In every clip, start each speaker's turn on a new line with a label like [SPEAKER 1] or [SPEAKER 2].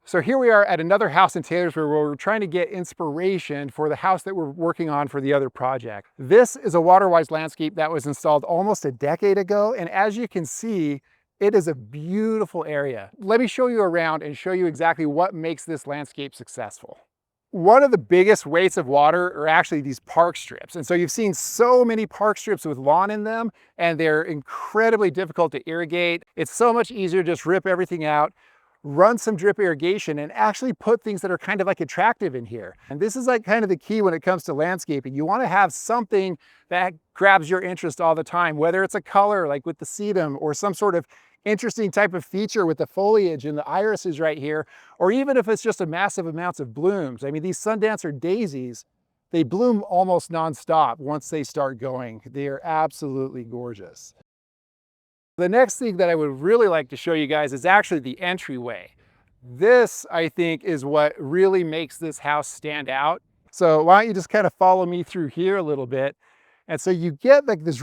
[SPEAKER 1] So here we are at another house in Taylorsville where we're trying to get inspiration for the house that we're working on for the other project. This is a water-wise landscape that was installed almost a decade ago, and as you can see, it is a beautiful area. Let me show you around and show you exactly what makes this landscape successful. One of the biggest weights of water are actually these park strips. And so you've seen so many park strips with lawn in them, and they're incredibly difficult to irrigate. It's so much easier to just rip everything out, run some drip irrigation, and actually put things that are kind of like attractive in here. And this is like kind of the key when it comes to landscaping. You want to have something that grabs your interest all the time, whether it's a color like with the sedum, or some sort of interesting type of feature with the foliage and the irises right here, or even if it's just a massive amounts of blooms. I mean, these sundancer daisies, they bloom almost nonstop once they start going. They are absolutely gorgeous. The next thing that I would really like to show you guys is actually the entryway. This, I think, is what really makes this house stand out. So why don't you just kind of follow me through here a little bit. And so you get like this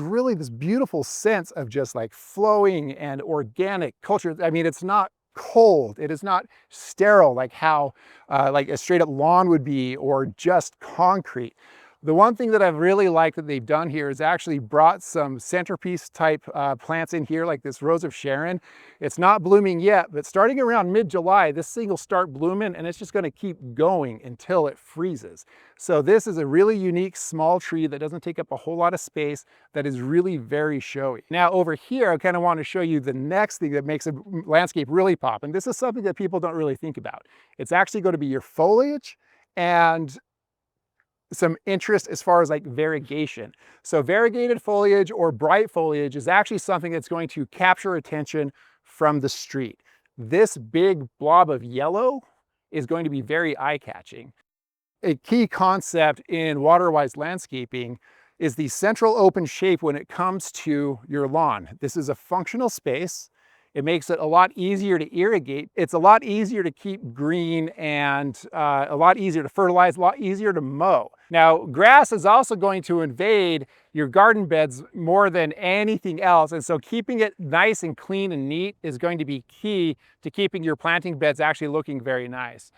[SPEAKER 1] beautiful sense of just like flowing and organic culture. I mean, it's not cold. It is not sterile like how like a straight up lawn would be, or just concrete. The one thing that I've really liked that they've done here is actually brought some centerpiece type plants in here, like this Rose of Sharon. It's not blooming yet, but starting around mid-July, this thing will start blooming, and it's just gonna keep going until it freezes. So this is a really unique small tree that doesn't take up a whole lot of space, that is really very showy. Now over here, I kind of want to show you the next thing that makes a landscape really pop. And this is something that people don't really think about. It's actually going to be your foliage and some interest as far as like variegation. So variegated foliage or bright foliage is actually something that's going to capture attention from the street. This big blob of yellow is going to be very eye-catching. A key concept in water-wise landscaping is the central open shape when it comes to your lawn. This is a functional space. It makes it a lot easier to irrigate. It's a lot easier to keep green, and a lot easier to fertilize, a lot easier to mow. Now, grass is also going to invade your garden beds more than anything else. And so keeping it nice and clean and neat is going to be key to keeping your planting beds actually looking very nice.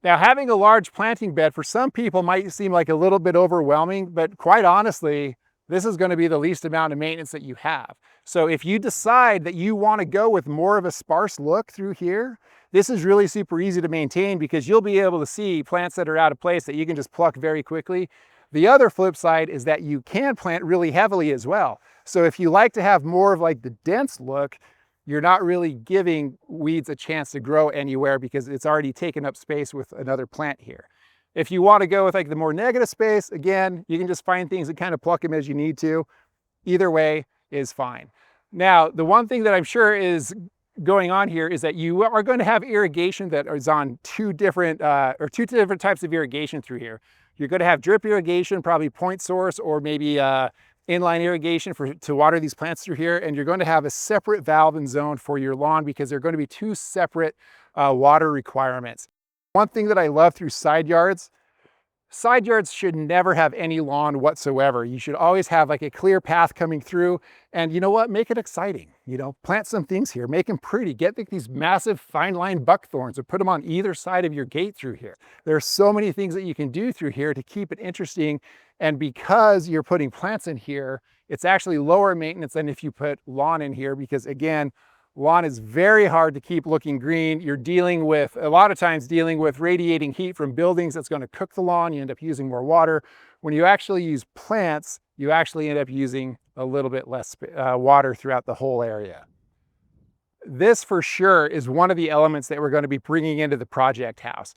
[SPEAKER 1] Now, having a large planting bed for some people might seem like a little bit overwhelming, but quite honestly, this is going to be the least amount of maintenance that you have. So if you decide that you want to go with more of a sparse look through here, this is really super easy to maintain, because you'll be able to see plants that are out of place that you can just pluck very quickly. The other flip side is that you can plant really heavily as well. So if you like to have more of like the dense look, you're not really giving weeds a chance to grow anywhere, because it's already taken up space with another plant here. If you want to go with like the more negative space, again, you can just find things and kind of pluck them as you need to. Either way is fine. Now, the one thing that I'm sure is going on here is that you are going to have irrigation that is on two different types of irrigation through here. You're going to have drip irrigation, probably point source, or maybe inline irrigation to water these plants through here. And you're going to have a separate valve and zone for your lawn, because they're going to be two separate water requirements. One thing that I love through side yards should never have any lawn whatsoever. You should always have like a clear path coming through, and you know what? Make it exciting. You know, plant some things here, make them pretty. Get like these massive fine line buckthorns and put them on either side of your gate through here. There are so many things that you can do through here to keep it interesting. And because you're putting plants in here, it's actually lower maintenance than if you put lawn in here, because again, lawn is very hard to keep looking green. You're dealing with, a lot of times, dealing with radiating heat from buildings that's going to cook the lawn. You end up using more water. When you actually use plants, you actually end up using a little bit less water throughout the whole area. This for sure is one of the elements that we're going to be bringing into the project house.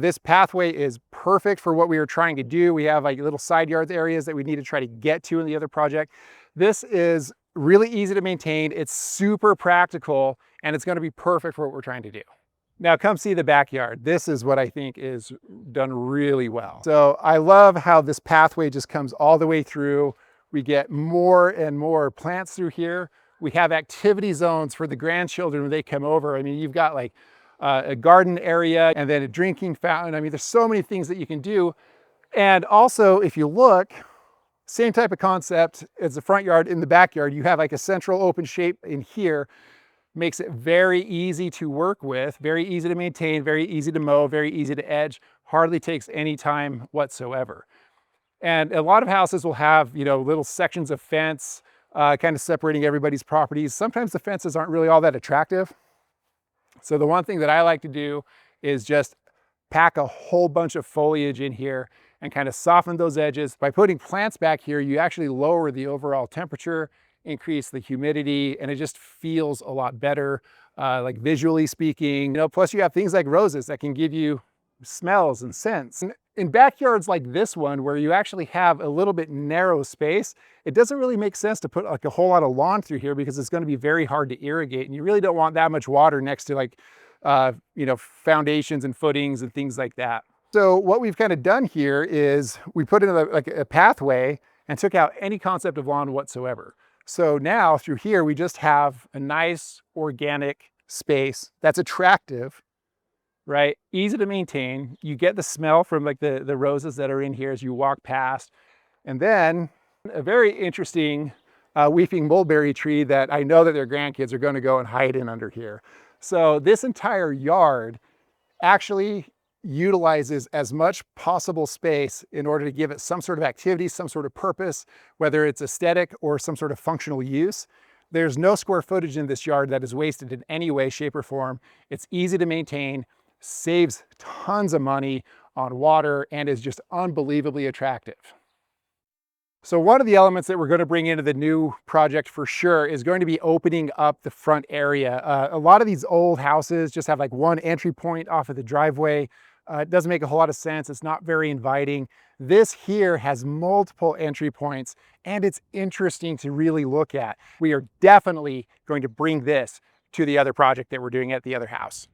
[SPEAKER 1] This pathway is perfect for what we were trying to do. We have like little side yard areas that we need to try to get to in the other project. This is really easy to maintain. It's super practical, and it's going to be perfect for what we're trying to do. Now come see the backyard. This is what I think is done really well. So I love how this pathway just comes all the way through. We get more and more plants through here. We have activity zones for the grandchildren when they come over. I mean, you've got like a garden area, and then a drinking fountain. I mean, there's so many things that you can do. And also, if you look, same type of concept as the front yard. In the backyard, you have like a central open shape in here. Makes it very easy to work with, very easy to maintain, very easy to mow, very easy to edge, hardly takes any time whatsoever. And a lot of houses will have, little sections of fence kind of separating everybody's properties. Sometimes the fences aren't really all that attractive. So the one thing that I like to do is just pack a whole bunch of foliage in here and kind of soften those edges. By putting plants back here, you actually lower the overall temperature, increase the humidity, and it just feels a lot better, like visually speaking. Plus you have things like roses that can give you smells and scents. And in backyards like this one, where you actually have a little bit narrow space, it doesn't really make sense to put like a whole lot of lawn through here because it's going to be very hard to irrigate, and you really don't want that much water next to like, foundations and footings and things like that. So what we've kind of done here is we put in a pathway and took out any concept of lawn whatsoever. So now through here, we just have a nice organic space that's attractive, right? Easy to maintain. You get the smell from like the roses that are in here as you walk past. And then a very interesting weeping mulberry tree that I know that their grandkids are going to go and hide in under here. So this entire yard actually utilizes as much possible space in order to give it some sort of activity, some sort of purpose, whether it's aesthetic or some sort of functional use. There's no square footage in this yard that is wasted in any way, shape, or form. It's easy to maintain, saves tons of money on water, and is just unbelievably attractive. So one of the elements that we're going to bring into the new project for sure is going to be opening up the front area. A lot of these old houses just have like one entry point off of the driveway. It doesn't make a whole lot of sense. It's not very inviting. This here has multiple entry points, and it's interesting to really look at. We are definitely going to bring this to the other project that we're doing at the other house.